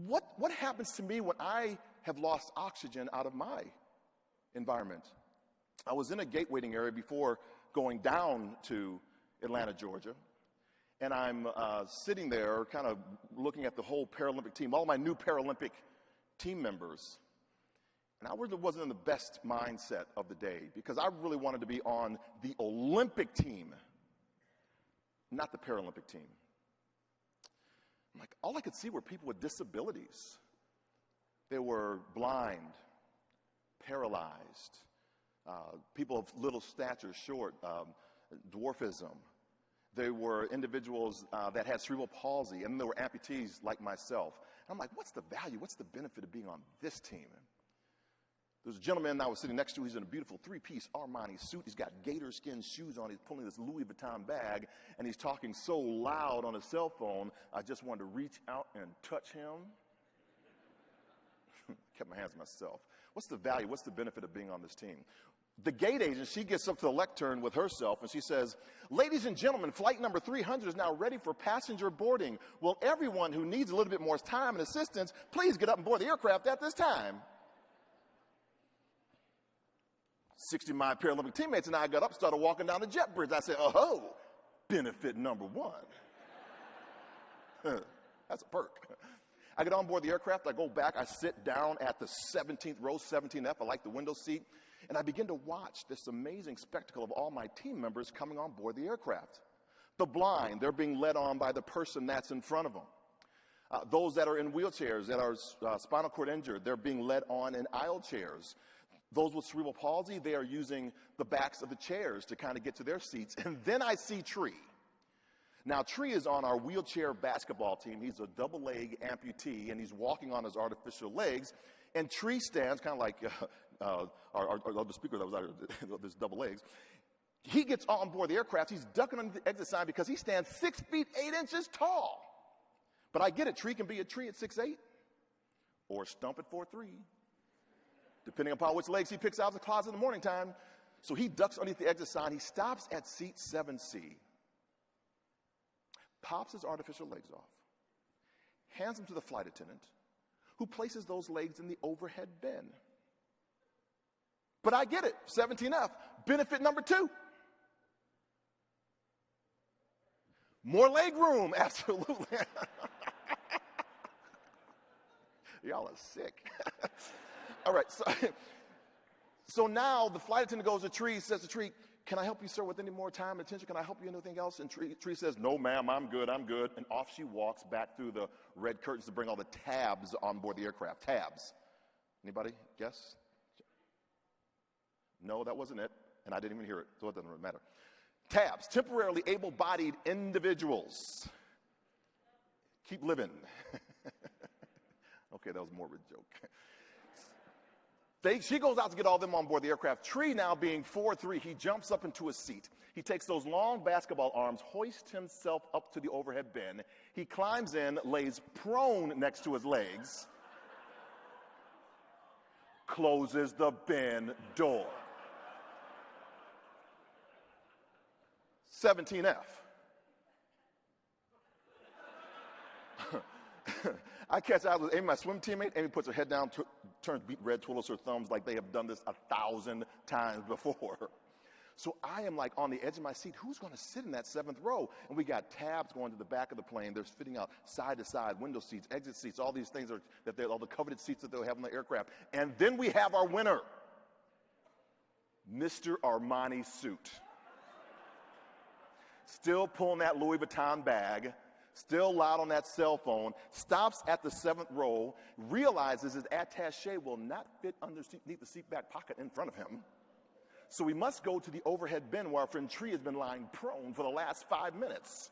what happens to me when I have lost oxygen out of my environment? I was in a gate waiting area before going down to Atlanta, Georgia, and I'm sitting there kind of looking at the whole Paralympic team, all my new Paralympic team members. And I really wasn't in the best mindset of the day because I really wanted to be on the Olympic team, not the Paralympic team. I'm like, all I could see were people with disabilities. They were blind, paralyzed, people of little stature, short, dwarfism. There were individuals that had cerebral palsy, and there were amputees like myself. And I'm like, what's the value? What's the benefit of being on this team? There's a gentleman I was sitting next to. He's in a beautiful three-piece Armani suit. He's got gator skin shoes on. He's pulling this Louis Vuitton bag, and he's talking so loud on his cell phone, I just wanted to reach out and touch him. Kept my hands to myself. What's the value? What's the benefit of being on this team? The gate agent, she gets up to the lectern with herself, and she says, ladies and gentlemen, flight number 300 is now ready for passenger boarding. Will everyone who needs a little bit more time and assistance please get up and board the aircraft at this time? 60 of my Paralympic teammates and I got up, started walking down the jet bridge. I said, oh, benefit number one. That's a perk. I get on board the aircraft. I go back. I sit down at the 17th row, 17F. I like the window seat. And I begin to watch this amazing spectacle of all my team members coming on board the aircraft. The blind, they're being led on by the person that's in front of them. Those that are in wheelchairs, that are spinal cord injured, they're being led on in aisle chairs. Those with cerebral palsy, they are using the backs of the chairs to kind of get to their seats. And then I see Tree. Now, Tree is on our wheelchair basketball team. He's a double-leg amputee, and he's walking on his artificial legs. And Tree stands kind of like the speaker that was out there's double legs. He gets on board the aircraft. He's ducking under the exit sign because he stands 6 feet 8 inches tall. But I get it. Tree can be a tree at 6'8", or a stump at 4'3", depending upon which legs he picks out of the closet in the morning time. So he ducks underneath the exit sign. He stops at seat 7C, pops his artificial legs off, hands them to the flight attendant, who places those legs in the overhead bin. But I get it, 17F, benefit number 2. More leg room, absolutely. Y'all are sick. All right, so now the flight attendant goes to Tree, says to Tree, can I help you, sir, with any more time and attention? Can I help you with anything else? And Tree says, no, ma'am, I'm good. And off she walks back through the red curtains to bring all the tabs on board the aircraft. Tabs. Anybody guess? No, that wasn't it. And I didn't even hear it, so it doesn't really matter. Tabs, temporarily able-bodied individuals. Keep living. Okay, that was a morbid joke. She goes out to get all of them on board the aircraft. Tree, now being 4'3", he jumps up into a seat. He takes those long basketball arms, hoists himself up to the overhead bin. He climbs in, lays prone next to his legs, closes the bin door. 17F. I catch out with Amy, my swim teammate. Amy puts her head down, turns beet red, twiddles her thumbs like they have done this 1,000 times before. So I am like on the edge of my seat. Who's going to sit in that 7th row? And we got tabs going to the back of the plane. They're fitting out side to side, window seats, exit seats, all these things all the coveted seats that they'll have on the aircraft. And then we have our winner, Mr. Armani suit. Still pulling that Louis Vuitton bag, still loud on that cell phone, stops at the 7th row, realizes his attaché will not fit underneath the seat back pocket in front of him. So we must go to the overhead bin where our friend Tree has been lying prone for the last 5 minutes.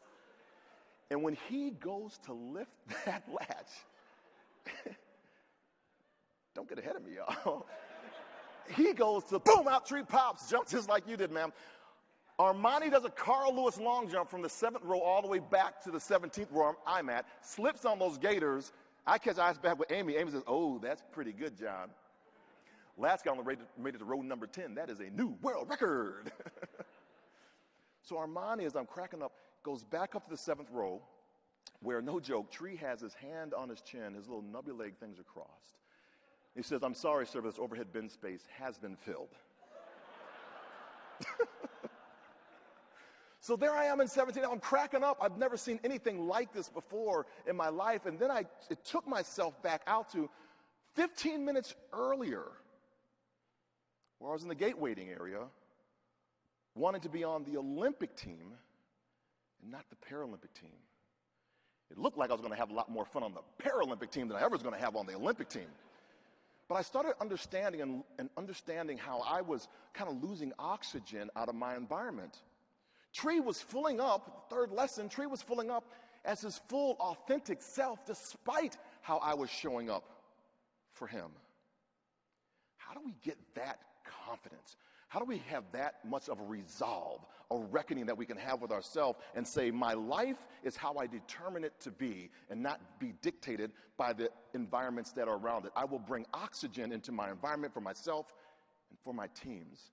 And when he goes to lift that latch, don't get ahead of me, y'all. He goes to, boom, out Tree pops, jumps just like you did, ma'am. Armani does a Carl Lewis long jump from the 7th row all the way back to the 17th row I'm at, slips on those gators. I catch eyes back with Amy. Amy says, oh, that's pretty good, John. Last guy only made it to row number 10. That is a new world record. So Armani, as I'm cracking up, goes back up to the 7th row, where, no joke, Tree has his hand on his chin, his little nubby leg things are crossed. He says, "I'm sorry, sir, but this overhead bin space has been filled." So there I am in 17, I'm cracking up. I've never seen anything like this before in my life. And then it took myself back out to 15 minutes earlier, where I was in the gate waiting area, wanting to be on the Olympic team and not the Paralympic team. It looked like I was going to have a lot more fun on the Paralympic team than I ever was going to have on the Olympic team. But I started understanding and understanding how I was kind of losing oxygen out of my environment. Tree was filling up, third lesson, Tree was filling up as his full, authentic self, despite how I was showing up for him. How do we get that confidence? How do we have that much of a resolve, a reckoning that we can have with ourselves and say, my life is how I determine it to be and not be dictated by the environments that are around it. I will bring oxygen into my environment for myself and for my teams.